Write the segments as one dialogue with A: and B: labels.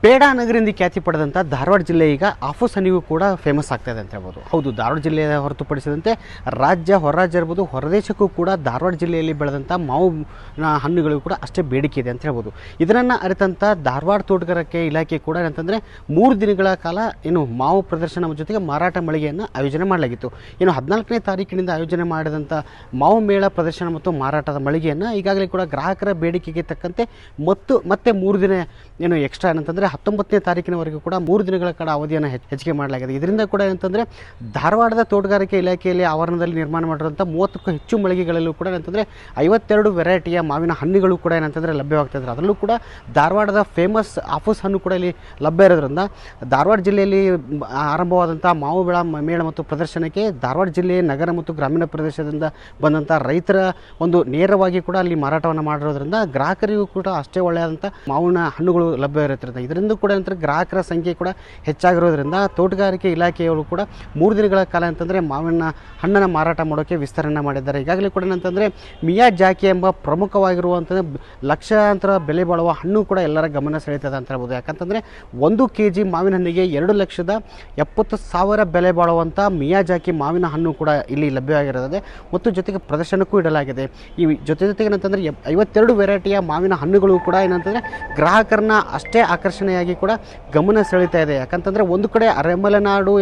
A: ಪೇಡ ನಗರಿಂದ ಖ್ಯಾತಿ ಪಡೆದಂಥ ಧಾರವಾಡ ಜಿಲ್ಲೆ ಈಗ ಆಫೂಸ್ ಹಣ್ಣಿಗೂ ಕೂಡ ಫೇಮಸ್ ಆಗ್ತಾ ಇದೆ ಅಂತ ಹೇಳ್ಬೋದು. ಹೌದು, ಧಾರವಾಡ ಜಿಲ್ಲೆಯ ಹೊರತುಪಡಿಸಿದಂತೆ ರಾಜ್ಯ ಹೊರರಾಜ್ಯ ಇರ್ಬೋದು, ಹೊರದೇಶಕ್ಕೂ ಕೂಡ ಧಾರವಾಡ ಜಿಲ್ಲೆಯಲ್ಲಿ ಬೆಳೆದಂಥ ಮಾವಿನ ಹಣ್ಣುಗಳಿಗೂ ಕೂಡ ಅಷ್ಟೇ ಬೇಡಿಕೆ ಇದೆ ಅಂತ ಹೇಳ್ಬೋದು. ಇದನ್ನು ಅರಿತಂಥ ಧಾರವಾಡ ತೋಟಗಾರಿಕೆ ಇಲಾಖೆ ಕೂಡ ಏನಂತಂದರೆ 3 ದಿನಗಳ ಕಾಲ ಏನು ಮಾವು ಪ್ರದರ್ಶನ ಜೊತೆಗೆ ಮಾರಾಟ ಮಳಿಗೆಯನ್ನು ಆಯೋಜನೆ ಮಾಡಲಾಗಿತ್ತು. ಇನ್ನು 14ನೇ ತಾರೀಕಿನಿಂದ ಆಯೋಜನೆ ಮಾಡಿದಂಥ ಮಾವು ಮೇಳ ಪ್ರದರ್ಶನ ಮತ್ತು ಮಾರಾಟದ ಮಳಿಗೆಯನ್ನು ಈಗಾಗಲೇ ಕೂಡ ಗ್ರಾಹಕರ ಬೇಡಿಕೆಗೆ ತಕ್ಕಂತೆ ಮತ್ತೆ 3 ದಿನ ಏನು ಎಕ್ಸ್ಟ್ರಾ ಏನಂತಂದರೆ 19ನೇ ತಾರೀಕಿನವರೆಗೂ ಕೂಡ 3 ದಿನಗಳ ಕಾಲ ಅವಧಿಯನ್ನು ಹೆಚ್ಚಿಗೆ ಮಾಡಲಾಗಿದೆ. ಇದರಿಂದ ಕೂಡ ಏನಂತಂದರೆ ಧಾರವಾಡದ ತೋಟಗಾರಿಕೆ ಇಲಾಖೆಯಲ್ಲಿ ಆವರಣದಲ್ಲಿ ನಿರ್ಮಾಣ ಮಾಡಿರುವಂಥ 30ಕ್ಕೂ ಹೆಚ್ಚು ಮಳಿಗೆಗಳಲ್ಲೂ ಕೂಡ ಏನಂತಂದರೆ 52 ವೆರೈಟಿಯ ಮಾವಿನ ಹಣ್ಣುಗಳು ಕೂಡ ಏನಂತಂದರೆ ಲಭ್ಯವಾಗ್ತಾಯಿದ್ದಾರೆ. ಅದರಲ್ಲೂ ಕೂಡ ಧಾರವಾಡದ ಫೇಮಸ್ ಆಫೂಸ್ ಹಣ್ಣು ಕೂಡ ಇಲ್ಲಿ ಲಭ್ಯ ಇರೋದ್ರಿಂದ ಧಾರವಾಡ ಜಿಲ್ಲೆಯಲ್ಲಿ ಆರಂಭವಾದಂಥ ಮಾವು ಮೇಳ ಮತ್ತು ಪ್ರದರ್ಶನಕ್ಕೆ ಧಾರವಾಡ ಜಿಲ್ಲೆಯ ನಗರ ಮತ್ತು ಗ್ರಾಮೀಣ ಪ್ರದೇಶದಿಂದ ಬಂದಂಥ ರೈತರ ಒಂದು ನೇರವಾಗಿ ಕೂಡ ಅಲ್ಲಿ ಮಾರಾಟವನ್ನು ಮಾಡಿರೋದ್ರಿಂದ ಗ್ರಾಹಕರಿಗೂ ಕೂಡ ಅಷ್ಟೇ ಒಳ್ಳೆಯದಂಥ ಮಾವಿನ ಹಣ್ಣುಗಳು ಲಭ್ಯ ಇರುತ್ತಿರುತ್ತೆ. ಇದರಿಂದ ಕೂಡ ಏನಂದರೆ ಗ್ರಾಹಕರ ಸಂಖ್ಯೆ ಕೂಡ ಹೆಚ್ಚಾಗಿರೋದ್ರಿಂದ ತೋಟಗಾರಿಕೆ ಇಲಾಖೆಯವರು ಕೂಡ 3 ದಿನಗಳ ಕಾಲ ಅಂತಂದರೆ ಮಾವಿನ ಹಣ್ಣನ್ನು ಮಾರಾಟ ಮಾಡೋಕ್ಕೆ ವಿಸ್ತರಣೆ ಮಾಡಿದ್ದಾರೆ. ಈಗಾಗಲೇ ಕೂಡ ಏನಂತಂದರೆ ಮಿಯಾಜಾಕಿ ಎಂಬ ಪ್ರಮುಖವಾಗಿರುವಂಥ ಲಕ್ಷಾಂತರ ಬೆಲೆ ಬಾಳುವ ಹಣ್ಣು ಕೂಡ ಎಲ್ಲರ ಗಮನ ಸೆಳೀತದೆ ಅಂತ ಹೇಳ್ಬೋದು. ಯಾಕಂತಂದರೆ 1 kg ಮಾವಿನ ಹಣ್ಣಿಗೆ 2,70,000 ಬೆಲೆ ಬಾಳುವಂಥ ಮಿಯಾಜಾಕಿ ಮಾವಿನ ಹಣ್ಣು ಕೂಡ ಇಲ್ಲಿ ಲಭ್ಯವಾಗಿರುತ್ತದೆ ಮತ್ತು ಜೊತೆಗೆ ಪ್ರದರ್ಶನಕ್ಕೂ ಇಡಲಾಗಿದೆ. ಈ ಜೊತೆಗೆ ಏನಂತಂದರೆ 52 ವೆರೈಟಿಯ ಮಾವಿನ ಹಣ್ಣುಗಳು ಕೂಡ ಏನಂತಂದರೆ ಗ್ರಾಹಕರನ್ನ ಅಷ್ಟೇ ಆಕರ್ಷಣೆಯಾಗಿ ಕೂಡ ಗಮನ ಸೆಳೀತಾ ಇದೆ. ಯಾಕಂತಂದರೆ ಒಂದು ಕಡೆ ಅರೆಮಲೆನಾಡು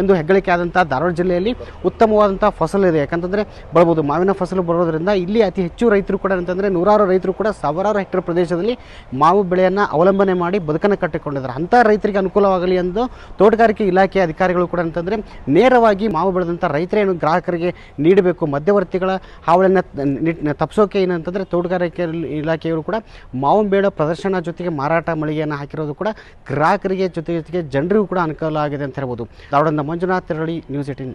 A: ಎಂದು ಹೆಗ್ಗಳಿಕೆ ಆದಂಥ ಧಾರವಾಡ ಜಿಲ್ಲೆಯಲ್ಲಿ ಉತ್ತಮವಾದಂಥ ಫಸಲು ಇದೆ. ಯಾಕಂತಂದರೆ ಬಳಬೋದು ಮಾವಿನ ಫಸಲು ಬರೋದರಿಂದ ಇಲ್ಲಿ ಅತಿ ಹೆಚ್ಚು ರೈತರು ಕೂಡ ಅಂತಂದರೆ ನೂರಾರು ರೈತರು ಕೂಡ ಸಾವಿರಾರು ಹೆಕ್ಟೇರ್ ಪ್ರದೇಶದಲ್ಲಿ ಮಾವು ಬೆಳೆಯನ್ನು ಅವಲಂಬನೆ ಮಾಡಿ ಬದುಕನ್ನು ಕಟ್ಟಿಕೊಂಡಿದ್ದಾರೆ. ಅಂಥ ರೈತರಿಗೆ ಅನುಕೂಲವಾಗಲಿ ಎಂದು ತೋಟಗಾರಿಕೆ ಇಲಾಖೆ ಅಧಿಕಾರಿಗಳು ಕೂಡ ಅಂತಂದರೆ ನೇರವಾಗಿ ಮಾವು ಬೆಳೆದಂಥ ರೈತರೇನು ಗ್ರಾಹಕರಿಗೆ ನೀಡಬೇಕು, ಮಧ್ಯವರ್ತಿಗಳ ಹಾವಳಿಯನ್ನು ತಪ್ಪಿಸೋಕೆ ಏನಂತಂದರೆ ತೋಟಗಾರಿಕೆ ಇಲಾಖೆಯವರು ಕೂಡ ಮಾವು ಮೇಳ ಪ್ರದರ್ಶನ ಜೊತೆಗೆ ಮಾರಾಟ ಮಳಿಗೆಯನ್ನು ಹಾಕಿರೋದು ಕೂಡ ಗ್ರಾಹಕರಿಗೆ ಜೊತೆಗೆ ಜನರಿಗೂ ಕೂಡ ಅನುಕೂಲ ಆಗಿದೆ ಅಂತ ಹೇಳ್ಬೋದು. ಧಾರವಾಡದಿಂದ ಮಂಜುನಾಥ್ ತೆರಳಿ, ನ್ಯೂಸ್ 18.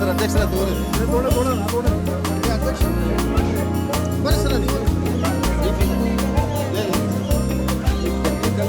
B: सर अध्यक्ष